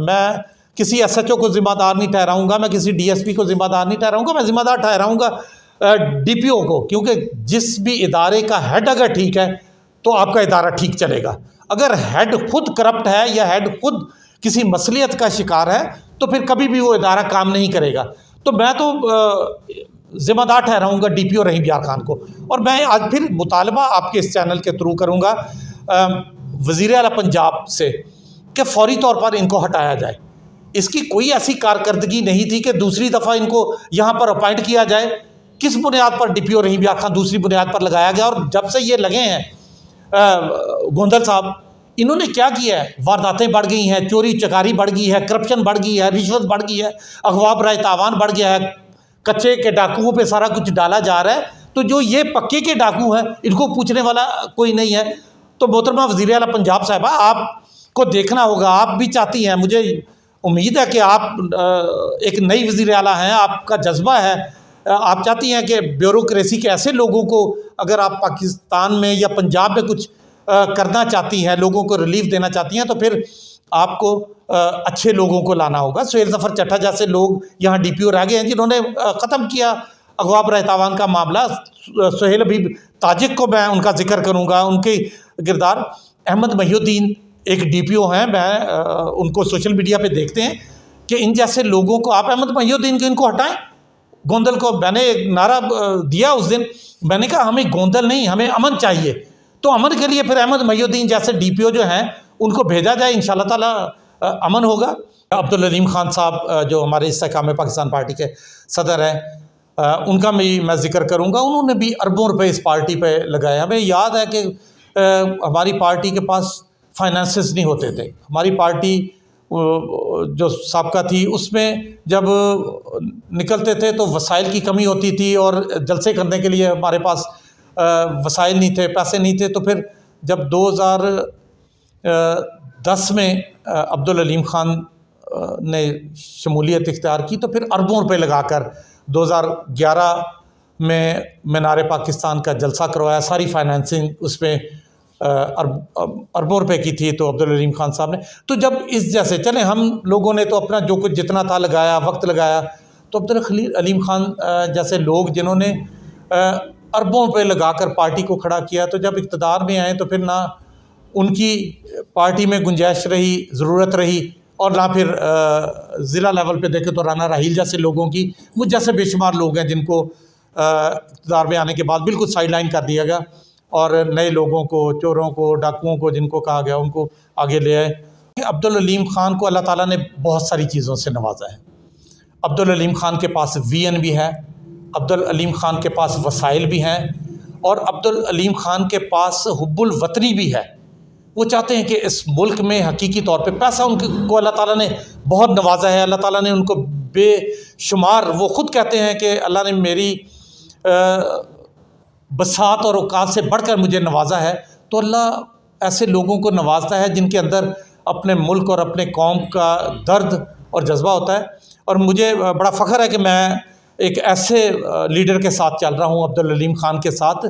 मैं किसी SHO को ज़िम्मेदार नहीं ठहराऊँगा, मैं किसी DSP को ज़िम्मेदार नहीं ठहराऊँगा, मैं ज़िम्मेदार ठहराऊँगा DPO को, क्योंकि जिस भी इदारे का हेड अगर ठीक है तो आपका इदारा ठीक चलेगा। अगर हेड खुद करप्ट है या हेड खुद किसी मसलियत का शिकार है तो फिर कभी भी वो इदारा काम नहीं करेगा। तो मैं तो ज़िम्मेदार ठहराऊँगा DPO रहीम यार खान को। और मैं आज फिर मुतालबा आपके इस चैनल के थ्रू करूँगा वज़ीर आला पंजाब से कि फ़ौरी तौर पर इनको हटाया जाए। इसकी कोई ऐसी कारकर्दगी नहीं थी कि दूसरी दफ़ा इनको यहाँ पर अपॉइंट किया जाए। किस बुनियाद पर DPO रहीम यार खान दूसरी बुनियाद पर लगाया गया? और जब से ये लगे हैं गोंदल साहब, इन्होंने क्या किया है? वारदातें बढ़ गई हैं, चोरी चकारी बढ़ गई है, करप्शन बढ़ गई है, रिश्वत बढ़ गई है, अगवा बराए तावान बढ़ गया है, कच्चे के डाकुओं पे सारा कुछ डाला जा रहा है। तो जो ये पक्के के डाकू हैं इनको पूछने वाला कोई नहीं है। तो मोहतरमा वज़ीर आला पंजाब साहिबा, आपको देखना होगा, आप भी चाहती हैं, मुझे उम्मीद है कि आप एक नई वज़ीर आला हैं, आपका जज्बा है, आप चाहती हैं कि ब्यूरोक्रेसी के ऐसे लोगों को अगर आप पाकिस्तान में या पंजाब में कुछ करना चाहती हैं, लोगों को रिलीफ देना चाहती हैं, तो फिर आपको अच्छे लोगों को लाना होगा। सुहेल ज़फ़र चट्टा जैसे लोग यहाँ DPO रह गए हैं जिन्होंने ख़त्म किया अगवा बराए तावान का मामला। सुहेल हबीब ताजिक को मैं उनका जिक्र करूँगा, उनके किरदार। अहमद महिउद्दीन एक DPO हैं, मैं उनको सोशल मीडिया पे देखते हैं कि इन जैसे लोगों को आप अहमद महिउद्दीन को इनको हटाएं। गोंदल को मैंने एक नारा दिया उस दिन, मैंने कहा हमें गोंदल नहीं, हमें अमन चाहिए। तो अमन के लिए फिर अहमद महिउद्दीन जैसे DPO जो हैं उनको भेजा जाए, इंशाल्लाह ताला अमन होगा। अब्दुल अलीम खान साहब जो हमारे इस्तेहकाम पाकिस्तान पार्टी के सदर हैं, उनका भी मैं जिक्र करूँगा। उन्होंने भी अरबों रुपए इस पार्टी पे लगाए। हमें याद है कि हमारी पार्टी के पास फाइनेंसेस नहीं होते थे। हमारी पार्टी जो साबका थी उसमें जब निकलते थे तो वसाइल की कमी होती थी और जलसे करने के लिए हमारे पास वसाइल नहीं थे, पैसे नहीं थे। तो फिर जब 2010 में अब्दुल अलीम खान ने शमूलियत इख्तियार की तो फिर अरबों रुपए लगाकर 2011 में मीनार पाकिस्तान का जलसा करवाया। सारी फाइनेंसिंग उसमें अरबों रुपए की थी तो अब्दुल अलीम खान साहब ने। तो जब इस जैसे चले हम लोगों ने तो अपना जो कुछ जितना था लगाया, वक्त लगाया। तो अब्दुल अलीम खान जैसे लोग जिन्होंने अरबों रुपए लगाकर पार्टी को खड़ा किया, तो जब इक़्तिदार में आए तो फिर ना उनकी पार्टी में गुंजाइश रही, ज़रूरत रही, और ना फिर ज़िला लेवल पे देखें तो राना राहील जैसे लोगों की, मुझ जैसे बेशुमार लोग हैं जिनको इक़्तिदार में आने के बाद बिल्कुल साइडलाइन कर दिया गया और नए लोगों को, चोरों को, डाकुओं को जिनको कहा गया उनको आगे ले आए। अब्दुल अलीम खान को अल्लाह ताला ने बहुत सारी चीज़ों से नवाजा है। अब्दुल अलीम खान के पास VN भी है, अब्दुल अलीम खान के पास वसाइल भी हैं, और अब्दुल अलीम खान के पास हुब्बुल वतनी भी है। वो चाहते हैं कि इस मुल्क में हकीकी तौर पे पैसा उनको अल्लाह ताला ने बहुत नवाजा है। अल्लाह ताला ने उनको बेशुमार, वो ख़ुद कहते हैं कि अल्लाह ने मेरी बसात और औकात से बढ़कर मुझे नवाजा है। तो अल्लाह ऐसे लोगों को नवाजता है जिनके अंदर अपने मुल्क और अपने कौम का दर्द और जज्बा होता है। और मुझे बड़ा फ़ख्र है कि मैं एक ऐसे लीडर के साथ चल रहा हूँ, अब्दुल अलीम खान के साथ,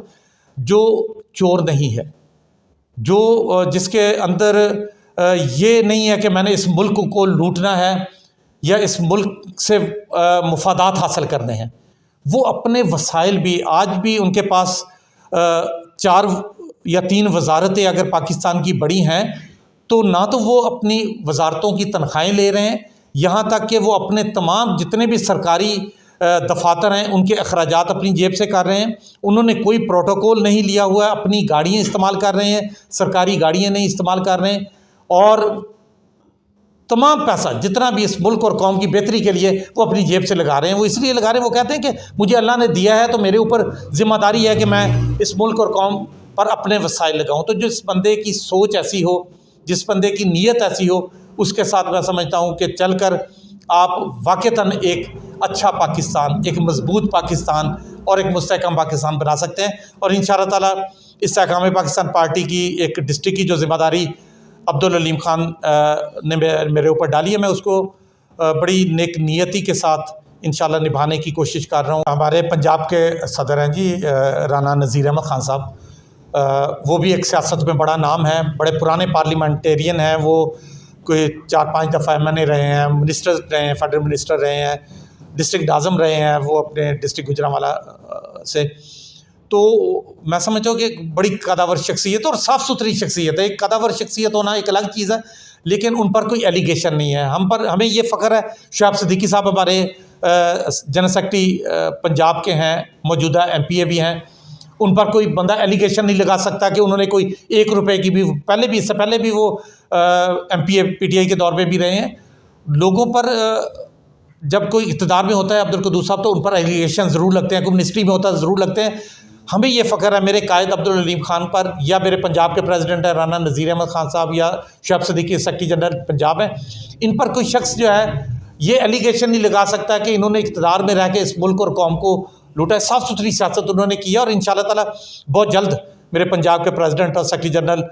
जो चोर नहीं है, जो जिसके अंदर ये नहीं है कि मैंने इस मुल्क को लूटना है या इस मुल्क से मुफादात हासिल करने हैं। वो अपने वसाइल भी, आज भी उनके पास 4 या 3 वजारतें अगर पाकिस्तान की बड़ी हैं तो ना तो वो अपनी वजारतों की तनख्वाहें ले रहे हैं, यहाँ तक कि वो अपने तमाम जितने भी सरकारी दफातर हैं उनके अखराजात अपनी जेब से कर रहे हैं। उन्होंने कोई प्रोटोकॉल नहीं लिया हुआ है, अपनी गाड़ियाँ इस्तेमाल कर रहे हैं, सरकारी गाड़ियाँ नहीं इस्तेमाल कर रहे हैं, और तमाम पैसा जितना भी इस मुल्क और कौम की बेहतरी के लिए वो अपनी जेब से लगा रहे हैं। वो इसलिए लगा रहे हैं, वो कहते हैं कि मुझे अल्लाह ने दिया है तो मेरे ऊपर ज़िम्मेदारी है कि मैं इस मुल्क और कौम पर अपने वसाइल लगाऊँ। तो जिस बंदे की सोच ऐसी हो, जिस बंदे की नीयत ऐसी हो, उसके साथ मैं समझता हूँ कि चल कर आप वाक़तन एक अच्छा पाकिस्तान, एक मजबूत पाकिस्तान और एक मुस्तहकम पाकिस्तान बना सकते हैं। और इंशाअल्लाह ताला इस्तेहकाम पाकिस्तान पार्टी की एक डिस्ट्रिक्ट की जो ज़िम्मेदारी अब्दुल अलीम खान ने मेरे ऊपर डाली है, मैं उसको बड़ी नेक नियति के साथ इंशाअल्लाह निभाने की कोशिश कर रहा हूँ। हमारे पंजाब के सदर हैं जी राना नज़ीर अहमद खान साहब, वो भी एक सियासत में बड़ा नाम है, बड़े पुराने पार्लियामेंटेरियन हैं। वो कोई 4-5 दफ़ा MNA रहे हैं, मिनिस्टर रहे हैं, फेडरल मिनिस्टर रहे हैं, डिस्ट्रिक्ट नाज़म रहे हैं वो अपने डिस्ट्रिक्ट गुजरांवाला से। तो मैं समझता हूँ कि एक बड़ी कदावर शख्सियत और साफ़ सुथरी शख्सियत है। एक कदावर शख्सियत होना एक अलग चीज़ है, लेकिन उन पर कोई एलिगेशन नहीं है। हमें ये फ़ख्र है, शोएब सिद्दीकी साहब हमारे जनरल सेक्रेटरी पंजाब के हैं, मौजूदा MPA भी हैं। उन पर कोई बंदा एलिगेशन नहीं लगा सकता कि उन्होंने कोई 1 रुपए की भी, इससे पहले भी वो MPA PTI के दौर में भी रहे हैं। लोगों पर जब कोई इक़्तिदार में होता है अब्दुल क़ुद्दूस साहब, तो उन पर एलिगेशन ज़रूर लगते हैं, कोई मिनिस्ट्री में होता है ज़रूर लगते हैं। हमें ये फ़ख्र है मेरे कायद अब्दुल हलीम खान पर, या मेरे पंजाब के प्रेसिडेंट है राना नज़ीर अहमद खान साहब, या शोएब सिद्दीकी सेक्रेटरी जनरल पंजाब हैं। इन पर कोई शख्स जो है ये एलिगेशन नहीं लगा सकता कि इन्होंने इक़्तिदार में रह के इस मुल्क और कौम को लूटा है। साफ़ सुथरी सियासत उन्होंने किया, और इंशाअल्लाह ताला बहुत जल्द मेरे पंजाब के प्रेसिडेंट और सेक्रेटरी जनरल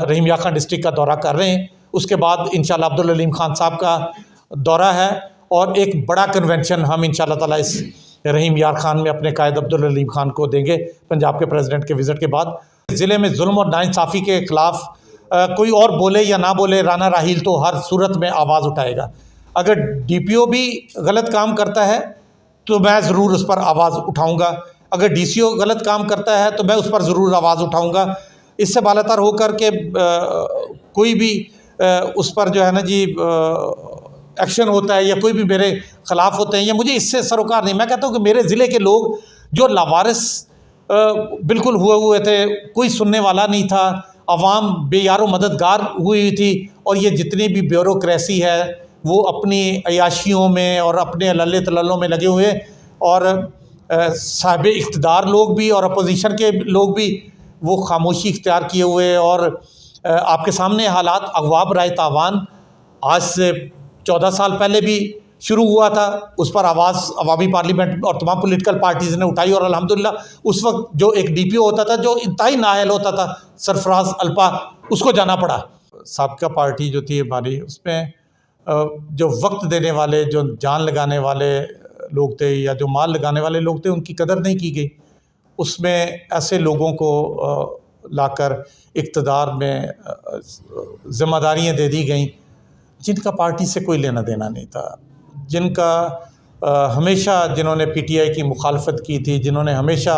रहीम यार खान डिस्ट्रिक्ट का दौरा कर रहे हैं। उसके बाद इंशाअल्लाह अब्दुल हलीम खान साहब का दौरा है, और एक बड़ा कन्वेंशन हम इंशाअल्लाह ताला इस रहीम यार खान में अपने कायद अब्दुल हलीम खान को देंगे पंजाब के प्रेसिडेंट के विज़िट के बाद। ज़िले में जुल्म और नाइंसाफ़ी के ख़िलाफ़ कोई और बोले या ना बोले, राना राहील तो हर सूरत में आवाज़ उठाएगा। अगर DPO भी गलत काम करता है तो मैं ज़रूर उस पर आवाज़ उठाऊँगा, अगर DCO गलत काम करता है तो मैं उस पर ज़रूर आवाज़ उठाऊँगा। इससे बालातर होकर के कोई भी उस पर जो है ना जी एक्शन होता है, या कोई भी मेरे ख़िलाफ़ होते हैं, या मुझे इससे सरोकार नहीं। मैं कहता हूँ कि मेरे ज़िले के लोग जो लावारिस बिल्कुल हुए थे, कोई सुनने वाला नहीं था, अवाम बेयारो मददगार हुई थी, और ये जितनी भी ब्यूरोक्रेसी है वो अपनी अयाशियों में और अपने लल्ले तलल्लों में लगे हुए, और साहिब इक़्तिदार लोग भी और अपोजिशन के लोग भी वो खामोशी इख्तियार किए हुए। और आपके सामने हालात, अगवा बराए तावान आज से 14 साल पहले भी शुरू हुआ था, उस पर आवाज़ अवामी पार्लियामेंट और तमाम पॉलिटिकल पार्टीज़ ने उठाई, और अल्हम्दुलिल्लाह उस वक्त जो एक DPO होता था जो इंतहाई नाअहल होता था, सरफराज अल्पा, उसको जाना पड़ा। साबका पार्टी जो थी हमारी, उसमें जो वक्त देने वाले, जो जान लगाने वाले लोग थे, या जो माल लगाने वाले लोग थे, उनकी कदर नहीं की गई। उसमें ऐसे लोगों को लाकर इक़्तिदार में ज़िम्मेदारियाँ दे दी गईं जिनका पार्टी से कोई लेना देना नहीं था, जिनका हमेशा जिन्होंने PTI की मुखालफत की थी, जिन्होंने हमेशा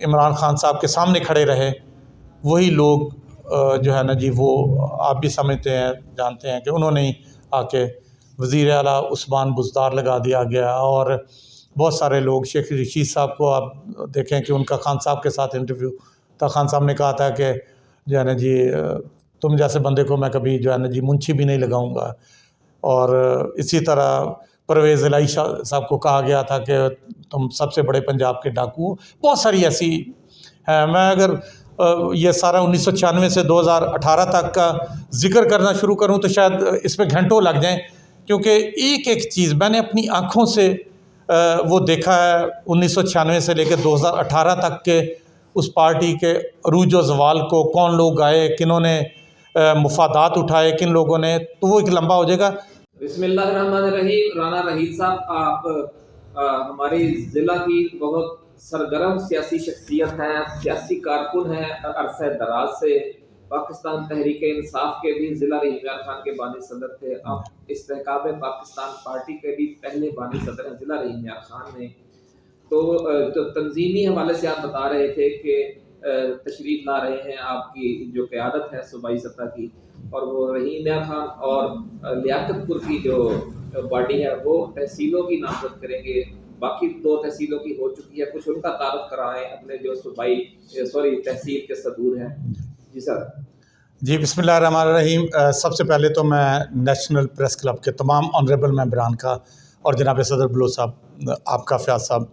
इमरान खान साहब के सामने खड़े रहे, वही लोग जो है ना जी, वो आप भी समझते हैं, जानते हैं कि उन्होंने ही आके वज़ीर आला उस्मान बुज़दार लगा दिया गया। और बहुत सारे लोग, शेख रशीद साहब को आप देखें कि उनका खान साहब के साथ इंटरव्यू था, खान साहब ने कहा था कि जो है ना जी, तुम जैसे बंदे को मैं कभी जो है ना जी मुंशी भी नहीं लगाऊंगा। और इसी तरह परवेज़ इलाही साहब को कहा गया था कि तुम सबसे बड़े पंजाब के डाकू। बहुत सारी ऐसी है। मैं अगर ये सारा 1996 से 2018 तक का जिक्र करना शुरू करूं तो शायद इसमें घंटों लग जाएं, क्योंकि एक एक चीज़ मैंने अपनी आँखों से वो देखा है। 1996 से लेकर 2018 तक के उस पार्टी के अरूज व ज़वाल को कौन लोग आए, किन्होंने मुफादात उठाए, किन लोगों ने, तो वो एक लंबा हो जाएगा। बिस्मिल्लाहिर्रहमानिर्रहीम। राना रहील साहब, आप हमारी ज़िला की बहुत सरगर्म सियासी शख्सियत हैं, सियासी कारकुन हैं, अरसे दराज से पाकिस्तान तहरीक इंसाफ के भी ज़िला रहीम यार खान के बानी सदर थे। आप इस्तेहकाम पाकिस्तान पार्टी के भी पहले बानी सदर हैं ज़िला रहीम यार खान ने। तो तंजीमी हवाले से आप बता रहे थे कि तशरीफ़ ला रहे हैं आपकी जो क़यादत है सूबाई सतह की, और वो रहीम यार खान और लियाकतपुर की जो बॉडी है वो तहसीलों की नामज़द करेंगे। बाकी 2 तहसीलों की हो चुकी है, कुछ उनका तारुफ कराएं अपने जो सूबाई तहसील के सदूर हैं। जी सर। जी, बिस्मिल्लाहिर्रहमानिर्रहीम। सबसे पहले तो मैं नेशनल प्रेस क्लब के तमाम ऑनरेबल मेंबरान का और जनाब सदर बलोच साहब, आपका फ़याज़ साहब,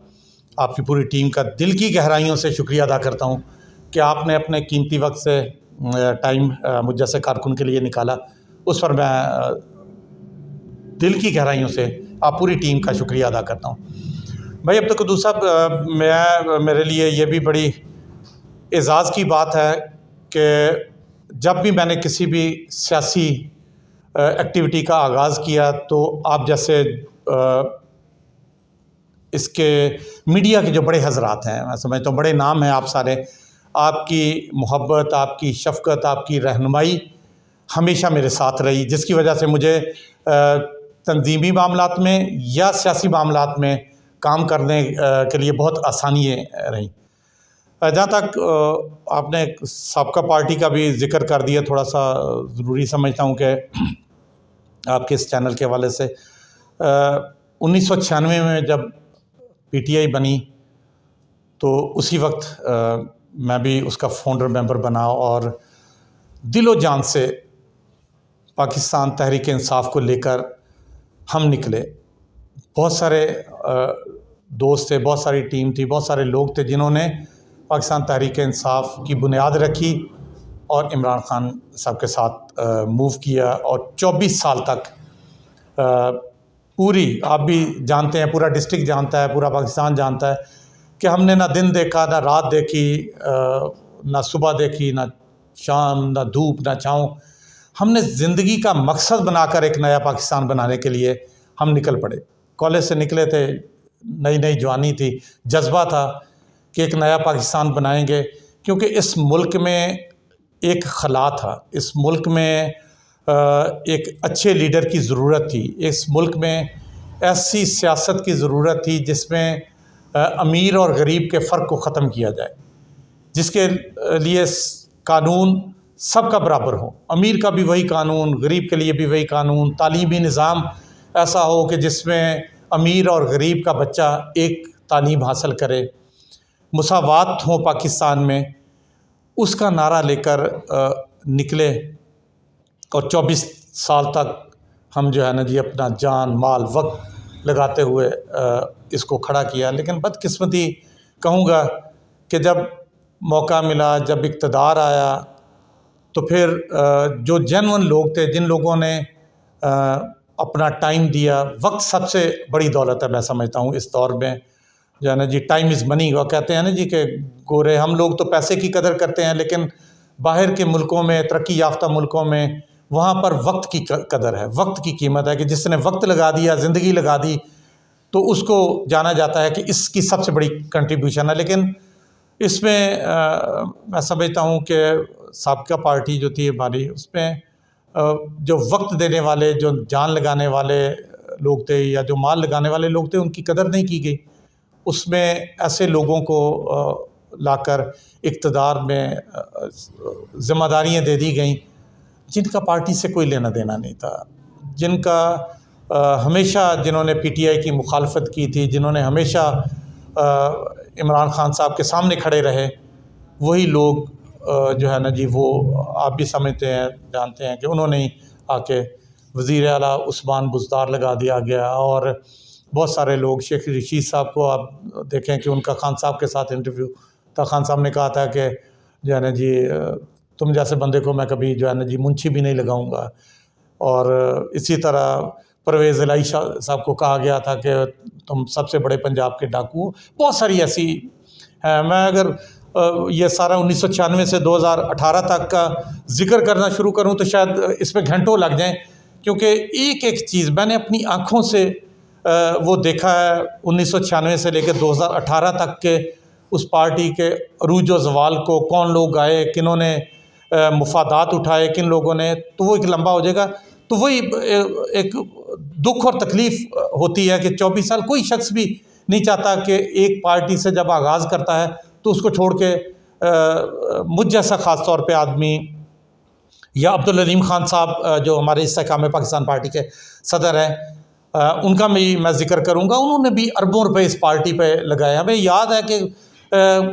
आपकी पूरी टीम का दिल की गहराइयों से शुक्रिया अदा करता हूँ कि आपने अपने कीमती वक्त से टाइम मुझ जैसे कारकुन के लिए निकाला। उस पर मैं दिल की गहराइयों से आप पूरी टीम का शुक्रिया अदा करता हूँ। भाई अब्दुल क़ुद्दूस साहब, मेरे लिए ये भी बड़ी एज़ाज़ की बात है कि जब भी मैंने किसी भी सियासी एक्टिविटी का आगाज़ किया तो आप जैसे इसके मीडिया के जो बड़े हज़रात हैं, मैं समझता हूँ बड़े नाम हैं आप सारे, आपकी मोहब्बत, आपकी शफ़क़त, आपकी रहनुमाई हमेशा मेरे साथ रही, जिसकी वजह से मुझे तंजीमी मामलात में या सियासी मामलात में काम करने के लिए बहुत आसानी रही। जहाँ तक आपने साबका पार्टी का भी ज़िक्र कर दिया, थोड़ा सा ज़रूरी समझता हूँ कि आपके इस चैनल के हवाले से 1996 में जब पीटीआई बनी तो उसी वक्त मैं भी उसका फाउंडर मेंबर बना और दिलो जान से पाकिस्तान तहरीक इंसाफ को लेकर हम निकले। बहुत सारे दोस्त थे, बहुत सारी टीम थी, बहुत सारे लोग थे जिन्होंने पाकिस्तान तहरीक इंसाफ की बुनियाद रखी और इमरान खान साहब के साथ मूव किया और 24 साल तक पूरी, आप भी जानते हैं, पूरा डिस्ट्रिक्ट जानता है, पूरा पाकिस्तान जानता है कि हमने ना दिन देखा, ना रात देखी, ना सुबह देखी, ना शाम, ना धूप, ना छाँव। हमने ज़िंदगी का मकसद बनाकर एक नया पाकिस्तान बनाने के लिए हम निकल पड़े। कॉलेज से निकले थे, नई नई जवानी थी, जज्बा था कि एक नया पाकिस्तान बनाएंगे, क्योंकि इस मुल्क में एक खला था, इस मुल्क में एक अच्छे लीडर की ज़रूरत थी, इस मुल्क में ऐसी सियासत की ज़रूरत थी जिसमें अमीर और गरीब के फ़र्क को ख़त्म किया जाए, जिसके लिए कानून सबका बराबर हो, अमीर का भी वही कानून, गरीब के लिए भी वही कानून, तालीमी निज़ाम ऐसा हो कि जिसमें अमीर और गरीब का बच्चा एक तालीम हासिल करे, मुसावात हो पाकिस्तान में। उसका नारा लेकर निकले और 24 साल तक हम जो है ना जी अपना जान माल वक्त लगाते हुए इसको खड़ा किया। लेकिन बदकिस्मती कहूँगा कि जब मौका मिला, जब इक़्तिदार आया, तो फिर जो जेन्युइन लोग थे, जिन लोगों ने अपना टाइम दिया, वक्त सबसे बड़ी दौलत है मैं समझता हूँ इस दौर में, जो है ना जी टाइम इज़ मनी। वो कहते हैं ना जी कि गोरे हम लोग तो पैसे की कदर करते हैं, लेकिन बाहर के मुल्कों में, तरक्की याफ्ता मुल्कों में, वहाँ पर वक्त की कदर है, वक्त की कीमत है कि जिसने वक्त लगा दिया, ज़िंदगी लगा दी, तो उसको जाना जाता है कि इसकी सबसे बड़ी कंट्रीब्यूशन है। लेकिन इसमें मैं समझता हूँ कि साबका पार्टी जो थी हमारी, उसमें जो वक्त देने वाले, जो जान लगाने वाले लोग थे या जो माल लगाने वाले लोग थे, उनकी कदर नहीं की गई। उसमें ऐसे लोगों को लाकर इक़्तिदार में ज़िम्मेदारियाँ दे दी गईं जिनका पार्टी से कोई लेना देना नहीं था, जिनका हमेशा, जिन्होंने पीटीआई की मुखालफत की थी, जिन्होंने हमेशा इमरान खान साहब के सामने खड़े रहे, वही लोग जो है ना जी वो आप भी समझते हैं, जानते हैं कि उन्होंने ही आके वज़ीर आला उस्मान बुज़दार लगा दिया गया। और बहुत सारे लोग, शेख रशीद साहब को आप देखें कि उनका खान साहब के साथ इंटरव्यू था, खान साहब ने कहा था कि जो है ना जी तुम जैसे बंदे को मैं कभी जो है ना जी मुंशी भी नहीं लगाऊंगा। और इसी तरह परवेज़ इलाही साहब को कहा गया था कि तुम सबसे बड़े पंजाब के डाकू। बहुत सारी ऐसी है। मैं अगर ये सारा 1996 से 2018 तक का ज़िक्र करना शुरू करूं तो शायद इसमें घंटों लग जाएं, क्योंकि एक एक चीज़ मैंने अपनी आँखों से वो देखा है। 1996 से लेकर 2018 तक के उस पार्टी के अरूज व ज़वाल को कौन लोग आए, किन्होंने मुफादात उठाए, किन लोगों ने, तो वो एक लंबा हो जाएगा। तो वही एक दुख और तकलीफ़ होती है कि 24 साल कोई शख्स भी नहीं चाहता कि एक पार्टी से जब आगाज़ करता है तो उसको छोड़ के मुझ जैसा ख़ास तौर पे आदमी, या अब्दुल अलीम खान साहब जो हमारे इस्तेहकाम पाकिस्तान पार्टी के सदर हैं, उनका मैं ज़िक्र करूँगा। उन्होंने भी अरबों रुपए इस पार्टी पे लगाए। हमें याद है कि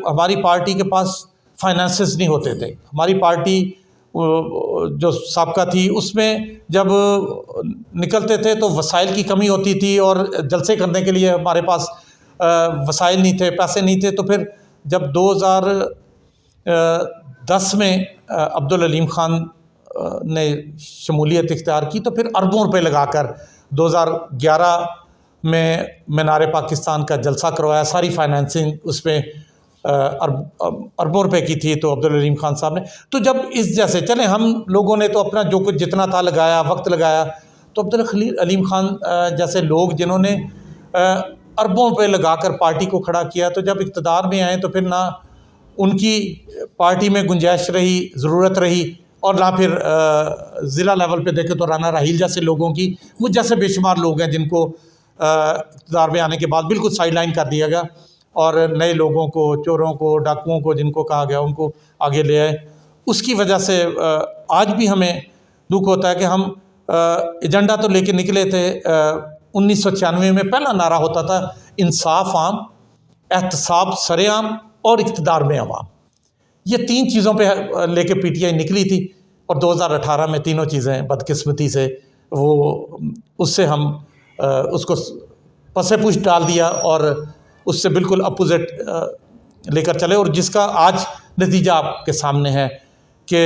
हमारी पार्टी के पास फाइनेंसेस नहीं होते थे। हमारी पार्टी जो साबका थी उसमें जब निकलते थे तो वसाइल की कमी होती थी और जलसे करने के लिए हमारे पास वसाइल नहीं थे, पैसे नहीं थे। तो फिर जब 2010 में अब्दुल अलीम खान ने शमूलियत इख्तियार की तो फिर अरबों रुपए लगाकर 2011 में मीनार पाकिस्तान का जलसा करवाया। सारी फाइनेंसिंग उसमें अरबों रुपए की थी तो अब्दुल अलीम खान साहब ने। तो जब इस जैसे चले हम लोगों ने तो अपना जो कुछ जितना था लगाया, वक्त लगाया, तो अब्दुल अलीम खान जैसे लोग जिन्होंने अरबों रुपए लगाकर पार्टी को खड़ा किया, तो जब इक़्तिदार में आए तो फिर ना उनकी पार्टी में गुंजाइश रही, ज़रूरत रही और ना फिर ज़िला लेवल पे देखें तो राना राहील जैसे लोगों की, मुझ जैसे बेशुमार लोग हैं जिनको इक़्तिदार में आने के बाद बिल्कुल साइड लाइन कर दिया गया और नए लोगों को, चोरों को, डाकुओं को जिनको कहा गया उनको आगे ले आए। उसकी वजह से आज भी हमें दुख होता है कि हम एजेंडा तो लेके निकले थे। 1996 में पहला नारा होता था इंसाफ आम, एहतसाब सरेआम और इक़्तिदार में अवाम। ये 3 चीज़ों पे लेके पीटीआई निकली थी और 2018 में तीनों चीज़ें बदकिस्मती से वो उससे हम उसको पसे पुश डाल दिया और उससे बिल्कुल अपोजिट लेकर चले, और जिसका आज नतीजा आपके सामने है कि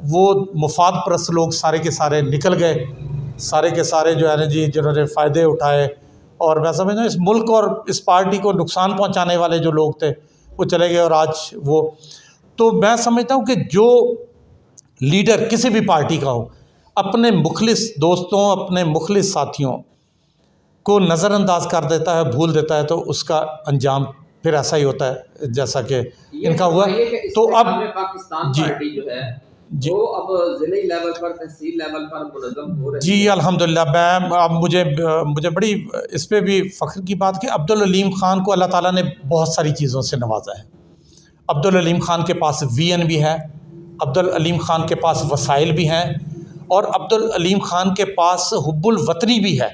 वो मुफाद परस्त लोग सारे के सारे निकल गए, सारे के सारे जो है ना जी जिन्होंने फ़ायदे उठाए, और मैं समझता हूँ इस मुल्क और इस पार्टी को नुकसान पहुँचाने वाले जो लोग थे वो चले गए। और आज वो, तो मैं समझता हूँ कि जो लीडर किसी भी पार्टी का हो अपने मुखलिस दोस्तों, अपने मुखलिस साथियों को नज़रअंदाज कर देता है, भूल देता है, तो उसका अंजाम फिर ऐसा ही होता है जैसा कि इनका हुआ। तो अब पाकिस्तान जी पार्टी जो है जी वो अब ज़िले लेवल पर, तहसील लेवल पर मुनज़्ज़म हो रही जी है। अल्हम्दुलिल्लाह। मैं अब मुझे बड़ी इस पे भी फ़ख्र की बात कि अब्दुल अलीम ख़ान को अल्लाह ताला ने बहुत सारी चीज़ों से नवाजा है। अब्दुल अलीम ख़ान के पास वीएन भी है, अब्दुल अलीम ख़ान के पास वसाइल भी हैं, और अब्दुल अलीम ख़ान के पास हुब्बुल वतनी भी है।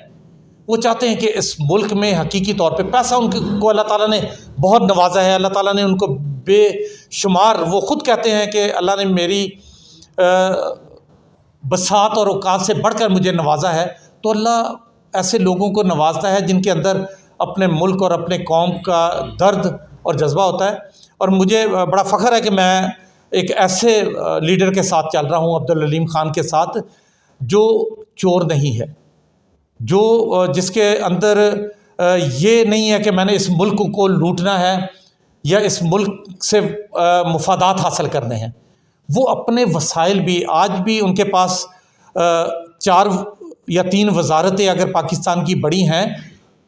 वो चाहते हैं कि इस मुल्क में हकीकी तौर पे पैसा उनको अल्लाह ताला ने बहुत नवाजा है। अल्लाह ताला ने उनको बेशुमार, वो ख़ुद कहते हैं कि अल्लाह ने मेरी बसात और औकात से बढ़कर मुझे नवाजा है। तो अल्लाह ऐसे लोगों को नवाजता है जिनके अंदर अपने मुल्क और अपने कौम का दर्द और जज्बा होता है। और मुझे बड़ा फ़ख्र है कि मैं एक ऐसे लीडर के साथ चल रहा हूँ, अब्दुल अलीम ख़ान के साथ, जो चोर नहीं है, जो जिसके अंदर ये नहीं है कि मैंने इस मुल्क को लूटना है या इस मुल्क से मुफादात हासिल करने हैं। वो अपने वसाइल भी, आज भी उनके पास 4 या 3 वजारतें अगर पाकिस्तान की बड़ी हैं,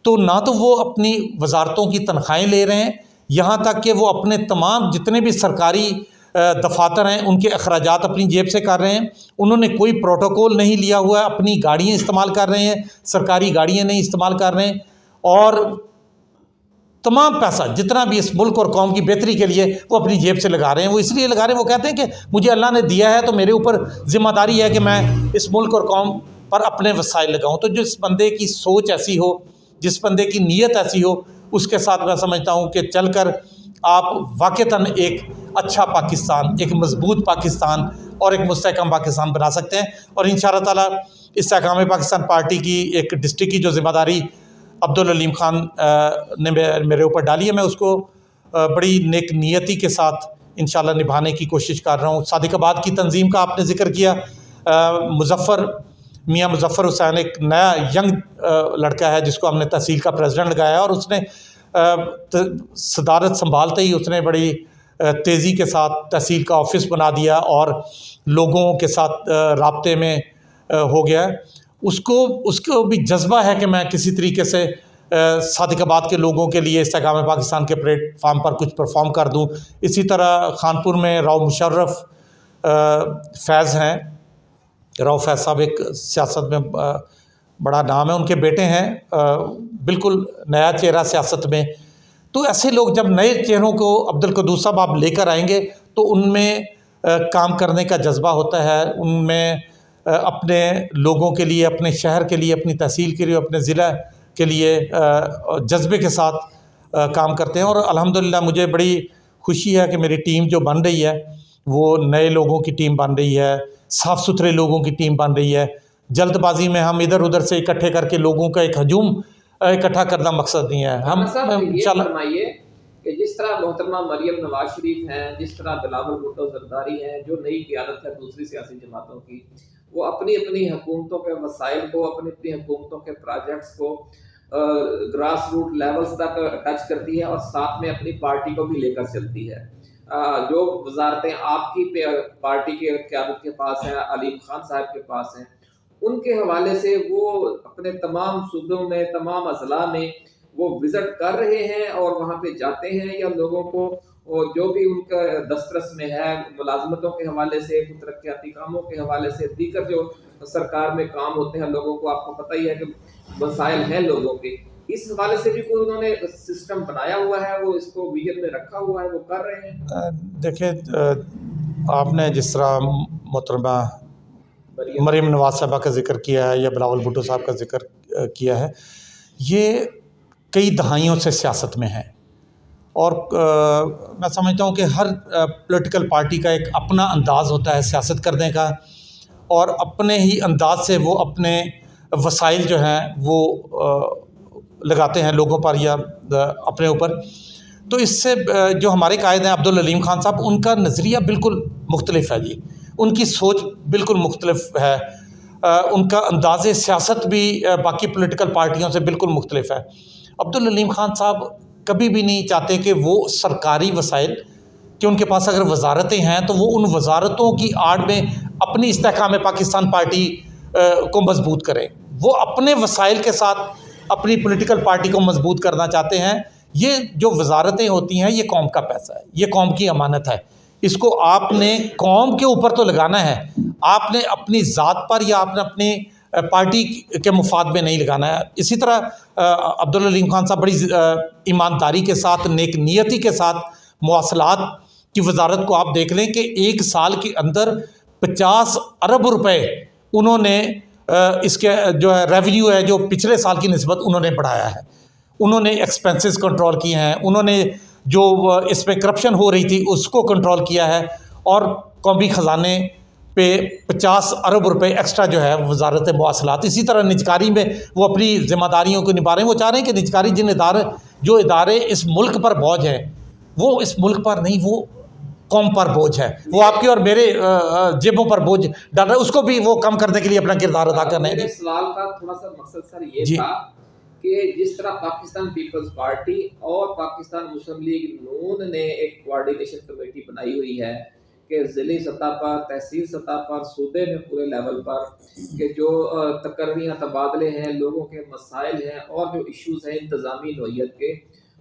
तो ना तो वो अपनी वजारतों की तनख्वाहें ले रहे हैं, यहाँ तक कि वो अपने तमाम जितने भी सरकारी दफातर हैं उनके अखराजात अपनी जेब से कर रहे हैं। उन्होंने कोई प्रोटोकॉल नहीं लिया हुआ है, अपनी गाड़ियाँ इस्तेमाल कर रहे हैं, सरकारी गाड़ियाँ नहीं इस्तेमाल कर रहे हैं, और तमाम पैसा जितना भी इस मुल्क और कौम की बेहतरी के लिए वो अपनी जेब से लगा रहे हैं। वो इसलिए लगा रहे हैं, वो कहते हैं कि मुझे अल्लाह ने दिया है तो मेरे ऊपर ज़िम्मेदारी है कि मैं इस मुल्क और कौम पर अपने वसाइल लगाऊँ। तो जिस बंदे की सोच ऐसी हो, जिस बंदे की नीयत ऐसी हो, उसके साथ मैं समझता हूँ कि चल कर आप वाक़तन एक अच्छा पाकिस्तान, एक मजबूत पाकिस्तान और एक मुस्तहकम पाकिस्तान बना सकते हैं। और इंशाअल्लाह ताला इस्तेहकाम पाकिस्तान पार्टी की एक डिस्ट्रिक्ट की जो ज़िम्मेदारी अब्दुल अलीम ख़ान ने मेरे ऊपर डाली है, मैं उसको बड़ी नेक नियति के साथ इंशाअल्लाह निभाने की कोशिश कर रहा हूँ। सादिकाबाद की तंजीम का आपने ज़िक्र किया, मियाँ मुज़फ़्फ़र हुसैन एक नया यंग लड़का है जिसको हमने तहसील का प्रेसिडेंट लगाया है, और उसने सदारत संभालते ही उसने बड़ी तेज़ी के साथ तहसील का ऑफिस बना दिया और लोगों के साथ राब्ते में हो गया। उसको भी जज्बा है कि मैं किसी तरीके से सादिकाबाद के लोगों के लिए इस्तेहकाम पाकिस्तान के प्लेटफार्म पर कुछ परफॉर्म कर दूं। इसी तरह खानपुर में राव मुशर्रफ फैज़ हैं, राव फैज़ साहब एक सियासत में बड़ा नाम है, उनके बेटे हैं, बिल्कुल नया चेहरा सियासत में। तो ऐसे लोग जब नए चेहरों को अब्दुल क़ुद्दूस साहब आप लेकर आएंगे तो उनमें काम करने का जज्बा होता है, उनमें अपने लोगों के लिए, अपने शहर के लिए, अपनी तहसील के लिए, अपने ज़िला के लिए जज्बे के साथ काम करते हैं। और अल्हम्दुलिल्लाह मुझे बड़ी खुशी है कि मेरी टीम जो बन रही है वो नए लोगों की टीम बन रही है, साफ़ सुथरे लोगों की टीम बन रही है। जल्दबाजी में हम इधर उधर से इकट्ठे करके लोगों का एक हजूम इकट्ठा करना मकसद नहीं है। हम फरमाइए कि जिस तरह मोहतरमा मरियम नवाज शरीफ हैं, जिस तरह बिलावल भुट्टो ज़रदारी हैं, जो नई क़यादत है दूसरी सियासी जमातों की, वो अपनी अपनी हुकूमतों के वसाइल को, अपनी अपनी हुकूमतों के प्रोजेक्ट्स को ग्रास रूट लेवल्स तक टच करती है और साथ में अपनी पार्टी को भी लेकर चलती है। जो वजारतें आपकी पार्टी के क़यादत के पास हैं, अलीम ख़ान साहब के पास हैं, उनके हवाले से वो अपने तमाम सूबों में, तमाम अज़ला में वो विज़िट कर रहे हैं और वहाँ पे जाते हैं या लोगों को और जो भी उनका दस्तरस में है, मुलाजमतों के हवाले से, तरक्याती कामों के हवाले से, दीगर जो सरकार में काम होते हैं लोगों को, आपको पता ही है कि मसाइल हैं लोगों के, इस हवाले से भी कोई उन्होंने सिस्टम बनाया हुआ है, वो इसको विजन में रखा हुआ है, वो कर रहे हैं? देखिए, आपने जिस तरह मोहतरमा मरीम नवाज साहबा का जिक्र किया है या बिलावल भुट्टो साहब का जिक्र किया है, ये कई दहाइयों से सियासत में है और मैं समझता हूँ कि हर पॉलिटिकल पार्टी का एक अपना अंदाज़ होता है सियासत करने का और अपने ही अंदाज से वो अपने वसाइल जो हैं वो लगाते हैं लोगों पर या अपने ऊपर। तो इससे जो हमारे कायद हैं अब्दुल अलीम खान साहब, उनका नज़रिया बिल्कुल मुख्तलिफ है जी, उनकी सोच बिल्कुल मुख्तलिफ है, उनका अंदाज़ सियासत भी बाकी पॉलिटिकल पार्टियों से बिल्कुल मुख्तलिफ है। अब्दुल अलीम खान साहब कभी भी नहीं चाहते कि वो सरकारी वसाइल कि उनके पास अगर वजारतें हैं तो वो उन वजारतों की आड़ में अपनी इस्तेहकाम पाकिस्तान पार्टी को मजबूत करें। वो अपने वसाइल के साथ अपनी पॉलिटिकल पार्टी को मजबूत करना चाहते हैं। ये जो वजारतें होती हैं ये कौम का पैसा है, ये कौम की अमानत है, इसको आपने कौम के ऊपर तो लगाना है, आपने अपनी ज़ात पर या आपने अपनी पार्टी के मुफाद में नहीं लगाना है। इसी तरह अब्दुल अलीम खान साहब बड़ी ईमानदारी के साथ, नेक नियति के साथ मवासलात की वजारत को आप देख लें कि एक साल के अंदर 50 अरब रुपए उन्होंने इसके जो है रेवेन्यू है जो पिछले साल की निस्बत उन्होंने बढ़ाया है। उन्होंने एक्सपेंसेस कंट्रोल किए हैं, उन्होंने जो इसमें करप्शन हो रही थी उसको कंट्रोल किया है और कौमी ख़जाने पे 50 अरब रुपए एक्स्ट्रा जो है वजारत मवासलात। इसी तरह निजकारी में वो अपनी ज़िम्मेदारियों को निभा रहे हैं। वो चाह रहे हैं कि निजकारी जो इदारे इस मुल्क पर बोझ हैं वो इस मुल्क पर नहीं, वो कौम पर बोझ है, वो आपके और मेरे जेबों पर बोझ डाल रहा है, उसको भी वो कम करने के लिए अपना किरदार अदा कर रहे हैं। मेरे सवाल का थोड़ा सा मकसद सर ये था कि जिस तरह पाकिस्तान पीपल्स पार्टी और पाकिस्तान मुस्लिम लीग नून ने एक कोऑर्डिनेशन कमेटी बनाई हुई है कि ज़िली सतह पर, तहसील सतह पर, सूबे में पूरे लेवल पर कि जो तकर्रियाँ तबादले हैं, लोगों के मसाइल हैं और जो इश्यूज़ हैं इंतज़ामी नौइयत के,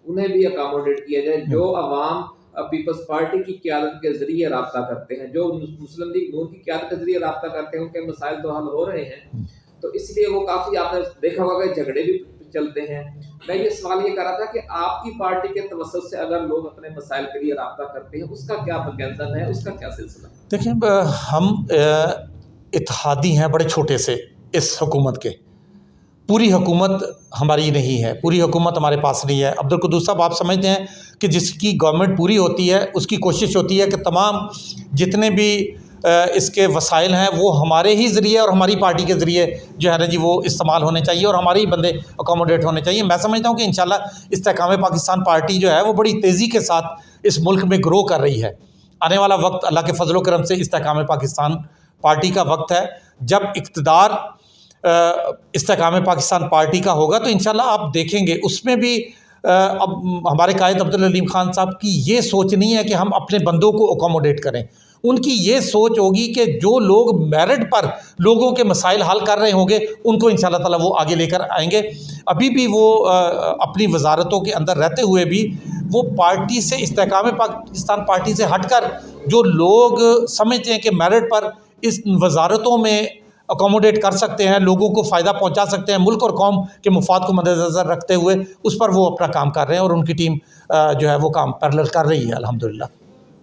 उन्हें भी अकोमोडेट किया जाए। जो अवाम पीपल्स पार्टी की क़यादत के ज़रिए रब्ता करते हैं, जो मुस्लिम लीग नून की क़यादत के ज़रिए रब्ता करते हैं, उनके मसाइल तो हल हो रहे हैं। तो इसलिए वो काफ़ी, आपने देखा होगा कि झगड़े भी चलते हैं। मैं ये सवाल ये कर रहा था कि आपकी पार्टी के तवज्जुह से अगर लोग अपने मसाइल के लिए रब्ता करते हैं, उसका क्या मैकेनिज़्म है, उसका क्या सिलसिला? देखिए, हम इत्तेहादी हैं बड़े छोटे से इस हुकूमत के, पूरी हुकूमत हमारी नहीं है, पूरी हुकूमत हमारे पास नहीं है। अब्दुल कुद्दूस साहब, आप समझते हैं कि जिसकी गवर्नमेंट पूरी होती है उसकी कोशिश होती है कि तमाम जितने भी इसके वसाइल हैं वो हमारे ही ज़रिए और हमारी पार्टी के ज़रिए जो है ना जी वो इस्तेमाल होने चाहिए और हमारे ही बंदे अकोमोडेट होने चाहिए। मैं समझता हूँ कि इंशाल्लाह इस्तेहकाम पाकिस्तान पार्टी जो है वो बड़ी तेज़ी के साथ इस मुल्क में ग्रो कर रही है। आने वाला वक्त अल्लाह के फजल करम से इस्तेहकाम पाकिस्तान पार्टी का वक्त है। जब इक़्तिदार इस्तेहकाम पाकिस्तान पार्टी का होगा तो इंशाल्लाह आप देखेंगे उसमें भी अब हमारे कायद अब्दुल अलीम खान साहब की ये सोच नहीं है कि हम अपने बंदों को अकोमोडेट करें। उनकी ये सोच होगी कि जो लोग मेरिट पर लोगों के मसाइल हल कर रहे होंगे उनको इंशाल्लाह ताला वो आगे लेकर आएंगे। अभी भी वो अपनी वजारतों के अंदर रहते हुए भी वो पार्टी से, इस्तेहकाम पाकिस्तान पार्टी से हटकर जो लोग समझते हैं कि मेरिट पर इस वजारतों में अकोमोडेट कर सकते हैं, लोगों को फ़ायदा पहुंचा सकते हैं, मुल्क और कौम के मुफाद को मद्देनज़र रखते हुए उस पर वो अपना काम कर रहे हैं और उनकी टीम जो है वो काम पैरेलल कर रही है अल्हम्दुलिल्लाह।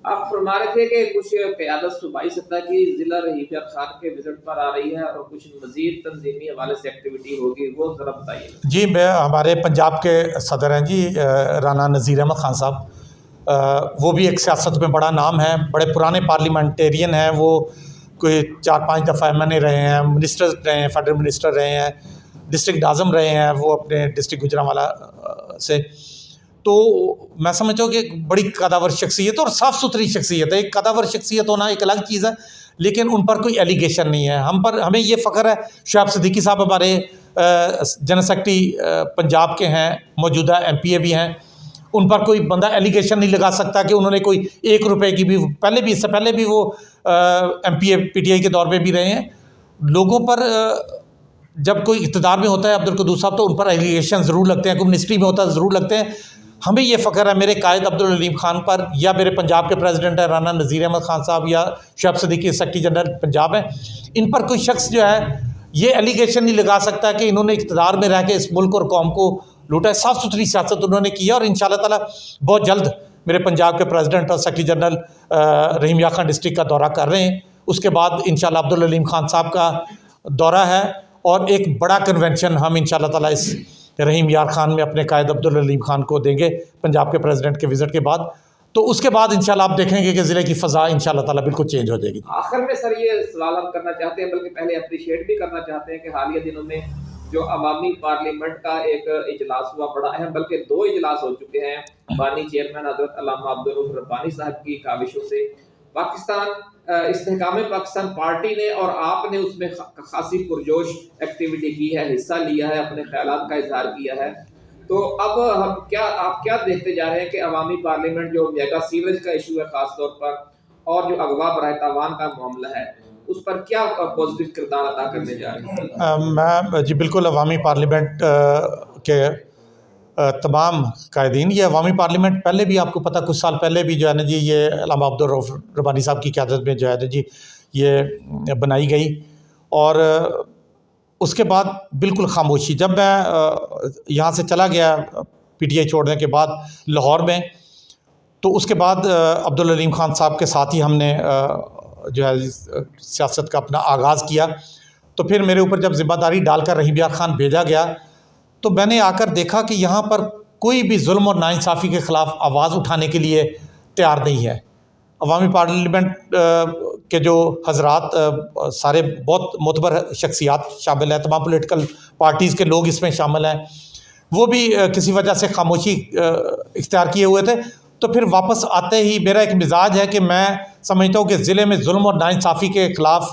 आप फरमा रहे थे कि कुछ क़यादत सूबाई सतह की ज़िला रहीफ़ खान के विज़िट पर आ रही है और कुछ मज़ीद तंज़ीमी हवाले से एक्टिविटी होगी, वो ज़रा बताइए। जी, मैं हमारे पंजाब के सदर हैं जी राना नज़ीर अहमद खान साहब, वो भी एक सियासत में बड़ा नाम है, बड़े पुराने पार्लियामेंटेरियन हैं। वो कोई 4-5 दफ़ा MNA रहे हैं, मिनिस्टर रहे हैं, फेडरल मिनिस्टर रहे हैं, डिस्ट्रिक्ट नाज़म रहे हैं वो अपने डिस्ट्रिक्ट गुजरांवाला से। तो मैं समझता हूँ कि एक बड़ी कदावर शख्सियत और साफ़ सुथरी शख्सियत है। एक कदावर शख्सियत होना एक अलग चीज़ है, लेकिन उन पर कोई एलिगेशन नहीं है। हमें ये फ़ख्र है, शुएब सिद्दीकी साहब हमारे जनरल सेक्रेटरी पंजाब के हैं, मौजूदा MPA भी हैं, उन पर कोई बंदा एलिगेशन नहीं लगा सकता कि उन्होंने कोई 1 रुपए की भी, इससे पहले भी वो MPA PTI के दौर में भी रहे हैं। लोगों पर जब कोई इक़्तिदार में होता है अब्दुल कुद्दूस साहब तो उन पर एलिगेशन ज़रूर लगते हैं, कोई मिनिस्ट्री में होता है ज़रूर लगते हैं। हमें ये फ़ख्र है मेरे कायद अब्दुल अलीम ख़ान पर, या मेरे पंजाब के प्रेसिडेंट हैं राना नज़ीर अहमद ख़ान साहब, या शहब सदीकी सेक्रेटरी जनरल पंजाब हैं, इन पर कोई शख्स जो है ये एलिगेशन नहीं लगा सकता कि इन्होंने इक़्तिदार में रह के इस मुल्क और कौम को लूटा है। साफ़ सुथरी सियासत उन्होंने की है और इंशाअल्लाह ताला बहुत जल्द मेरे पंजाब के प्रेसिडेंट और सेक्रेटरी जनरल रहीम यार खान डिस्ट्रिक्ट का दौरा कर रहे हैं। उसके बाद इंशाअल्लाह अब्दुल अलीम ख़ान साहब का दौरा है और एक बड़ा कन्वेंशन हम इंशाअल्लाह ताला इस रहीम यार खान में अपने कायद अब्दुल अलीम ख़ान को देंगे पंजाब के प्रेसिडेंट के विज़िट के बाद। तो उसके बाद इंशाल्लाह आप देखेंगे कि ज़िले की फ़ज़ा इंशाल्लाह ताला बिल्कुल चेंज हो जाएगी। आखिर में सर ये सवाल हम करना चाहते हैं, बल्कि पहले अप्रिशिएट भी करना चाहते हैं कि हालिया दिनों में जो अवामी पार्लियामेंट का एक इजलास हुआ बड़ा अहम, बल्कि 2 इजलास हो चुके हैं बानी चेयरमैन हज़रत अल्लामा अब्दुल रऊफ़ रब्बानी साहब की काविशों से। पाकिस्तान इस्तेहकाम पाकिस्तान पार्टी ने और आपने उसमें खासी पुरजोश एक्टिविटी की है, हिस्सा लिया है, अपने ख्यालात का इजहार किया है। तो अब आप क्या देखते जा रहे हैं कि अवामी पार्लियामेंट जो मेगा सीवरेज का इशू है ख़ास तौर पर, और जो अगवा बराए तावान का मामला है, उस पर क्या पॉजिटिव किरदार अदा करने जा रहे हैं? मैं जी बिल्कुल अवामी पार्लियामेंट के तमाम कायदीन, ये अवामी पार्लियामेंट पहले भी आपको पता कुछ साल पहले भी जो है ना जी ये अल्लामा अब्दुल रऊफ़ रब्बानी साहब की क़यादत में जो है ना जी ये बनाई गई, और उसके बाद बिल्कुल खामोशी। जब मैं यहाँ से चला गया PTI छोड़ने के बाद लाहौर में, तो उसके बाद अब्दुल अलीम ख़ान साहब के साथ ही हमने जो है सियासत का अपना आगाज़ किया। तो फिर मेरे ऊपर जब ज़िम्मेदारी डालकर रहीम यार खान भेजा गया, तो मैंने आकर देखा कि यहाँ पर कोई भी जुल्म और नाइंसाफ़ी के ख़िलाफ़ आवाज़ उठाने के लिए तैयार नहीं है। अवामी पार्लियामेंट के जो हज़रात सारे बहुत मोतबर शख्सियात शामिल हैं, तमाम पॉलिटिकल पार्टीज़ के लोग इसमें शामिल हैं, वो भी किसी वजह से खामोशी इख्तियार किए हुए थे। तो फिर वापस आते ही मेरा एक मिजाज है कि मैं समझता हूँ कि ज़िले में जुल्म और नाइंसाफ़ी के ख़िलाफ़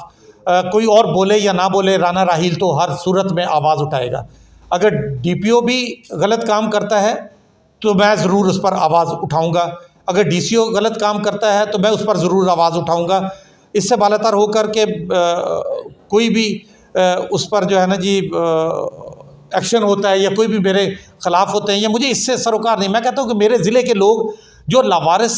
कोई और बोले या ना बोले, राना राहील तो हर सूरत में आवाज़ उठाएगा। अगर DPO भी गलत काम करता है तो मैं ज़रूर उस पर आवाज़ उठाऊँगा, अगर DCO गलत काम करता है तो मैं उस पर ज़रूर आवाज़ उठाऊँगा। इससे बालातर होकर के कोई भी उस पर जो है ना जी एक्शन होता है या कोई भी मेरे ख़िलाफ़ होते हैं, या मुझे इससे सरोकार नहीं। मैं कहता हूँ कि मेरे ज़िले के लोग जो लावारिस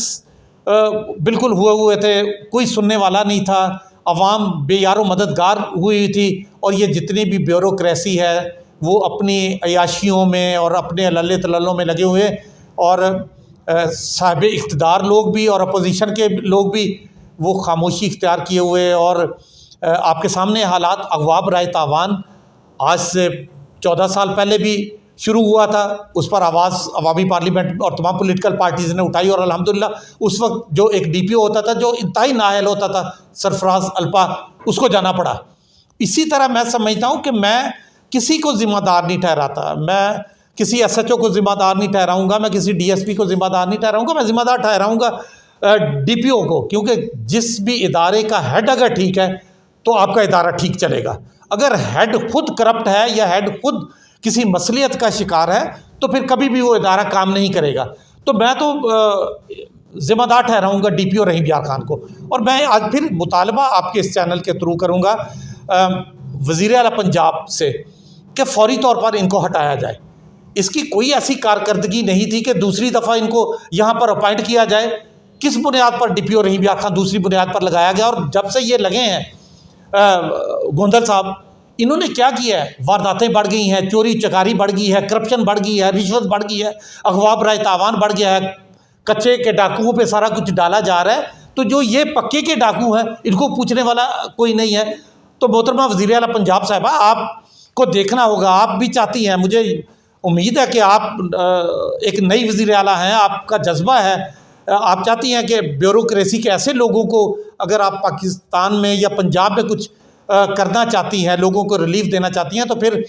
बिल्कुल हुए थे, कोई सुनने वाला नहीं था, अवाम बेयारो मददगार हुई थी, और ये जितनी भी ब्यूरोक्रेसी है वो अपनी अयाशियों में और अपने लल्ले तलल्लों में लगे हुए, और साहिब इक़्तिदार लोग भी और अपोजिशन के लोग भी वो खामोशी इख्तियार किए हुए। और आपके सामने हालात अगवा बराए तावान आज से 14 साल पहले भी शुरू हुआ था, उस पर आवाज़ अवामी पार्लियामेंट और तमाम पॉलिटिकल पार्टीज़ ने उठाई, और अल्हम्दुलिल्लाह उस वक्त जो एक DPO होता था जो इंतहाई नाअहल होता था, सरफराज अल्पा, उसको जाना पड़ा। इसी तरह मैं समझता हूँ कि मैं किसी को ज़िम्मेदार नहीं ठहराता, मैं किसी SHO को ज़िम्मेदार नहीं ठहराऊँगा, मैं किसी DSP को ज़िम्मेदार नहीं ठहराऊँगा, मैं ज़िम्मेदार ठहराऊँगा DPO को, क्योंकि जिस भी इदारे का हेड अगर ठीक है तो आपका इदारा ठीक चलेगा। अगर हेड खुद करप्ट है या हेड खुद किसी मसलियत का शिकार है तो फिर कभी भी वो इदारा काम नहीं करेगा। तो मैं तो ज़िम्मेदार ठहराऊँगा DPO रहीम यार खान को। और मैं आज फिर मुतालबा आपके इस चैनल के थ्रू करूँगा वज़ीर आला पंजाब से कि फ़ौरी तौर पर इनको हटाया जाए। इसकी कोई ऐसी कारकर्दगी नहीं थी कि दूसरी दफ़ा इनको यहाँ पर अपॉइंट किया जाए। किस बुनियाद पर DPO रहीम यार खान दूसरी बुनियाद पर लगाया गया, और जब से ये लगे हैं गोंदल साहब, इन्होंने क्या किया है? वारदातें बढ़ गई हैं, चोरी चकारी बढ़ गई है, करप्शन बढ़ गई है, रिश्वत बढ़ गई है, अगवा बराए तावान बढ़ गया है, कच्चे के डाकुओं पे सारा कुछ डाला जा रहा है। तो जो ये पक्के के डाकू हैं इनको पूछने वाला कोई नहीं है। तो मोहतरमा वज़ीर आला पंजाब साहिबा, आपको देखना होगा, आप भी चाहती हैं, मुझे उम्मीद है कि आप एक नई वज़ीर आला हैं, आपका जज्बा है, आप चाहती हैं कि ब्यूरोक्रेसी के ऐसे लोगों को अगर आप पाकिस्तान में या पंजाब में कुछ करना चाहती हैं, लोगों को रिलीफ देना चाहती हैं, तो फिर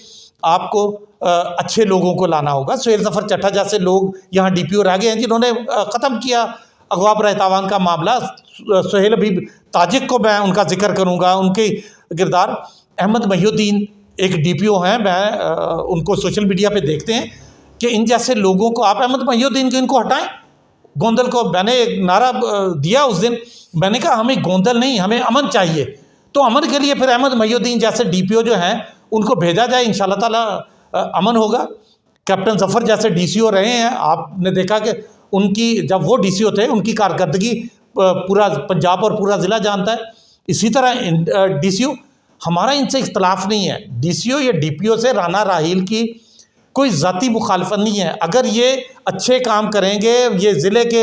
आपको अच्छे लोगों को लाना होगा। सुहेल ज़फ़र चट्टा जैसे लोग यहाँ DPO रह गए हैं जिन्होंने ख़त्म किया अगवा बराए तावान का मामला। सुहेल हबीब ताजिक को मैं उनका जिक्र करूँगा, उनके किरदार। अहमद महिउद्दीन एक DPO हैं, मैं उनको सोशल मीडिया पे देखते हैं कि इन जैसे लोगों को आप अहमद महिउद्दीन को इनको हटाएं। गोंदल को मैंने एक नारा दिया उस दिन, मैंने कहा हमें गोंदल नहीं, हमें अमन चाहिए। तो अमन के लिए फिर अहमद महिउद्दीन जैसे DPO जो हैं उनको भेजा जाए, इंशाअल्लाह ताला अमन होगा। कैप्टन जफर जैसे डीसीओ रहे हैं, आपने देखा कि उनकी जब वो डीसीओ थे उनकी कारकर्दगी पूरा पंजाब और पूरा ज़िला जानता है। इसी तरह डीसीओ, हमारा इनसे इख्तलाफ नहीं है। डीसीओ या डीपीओ से राना राहील की कोई ज़ाती मुखालफत नहीं है। अगर ये अच्छे काम करेंगे, ये ज़िले के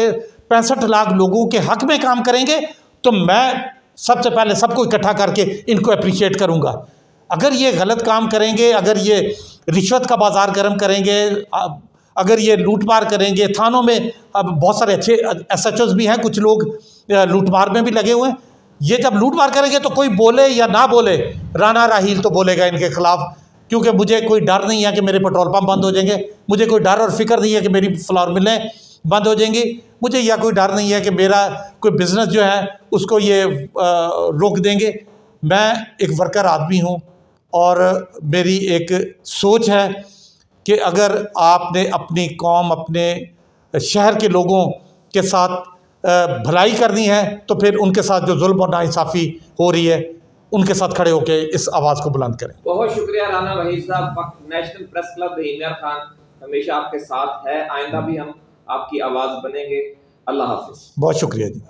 65 लाख लोगों के हक़ में काम करेंगे, तो मैं सबसे पहले सबको इकट्ठा करके इनको अप्रिशिएट करूँगा। अगर ये गलत काम करेंगे, अगर ये रिश्वत का बाज़ार गर्म करेंगे, अगर ये लूटमार करेंगे, थानों में अब बहुत सारे अच्छे SHOs भी हैं, कुछ लोग लूटमार में भी लगे हुए हैं। ये जब लूटमार करेंगे तो कोई बोले या ना बोले, राना राहील तो बोलेगा इनके ख़िलाफ़, क्योंकि मुझे कोई डर नहीं है कि मेरे पेट्रोल पंप बंद हो जाएंगे, मुझे कोई डर और फिक्र नहीं है कि मेरी फ्लावर मिलें बंद हो जाएंगी, मुझे या कोई डर नहीं है कि मेरा कोई बिज़नेस जो है उसको ये रोक देंगे। मैं एक वर्कर आदमी हूँ और मेरी एक सोच है कि अगर आपने अपनी कौम, अपने शहर के लोगों के साथ भलाई करनी है, तो फिर उनके साथ जो जुल्म और नाइंसाफ़ी हो रही है उनके साथ खड़े होकर इस आवाज़ को बुलंद करें। बहुत शुक्रिया राना रहील साहब। नेशनल प्रेस क्लब रहीम खान हमेशा आपके साथ है, आइंदा भी हम आपकी आवाज़ बनेंगे। अल्लाह हाफिज़। बहुत शुक्रिया जी।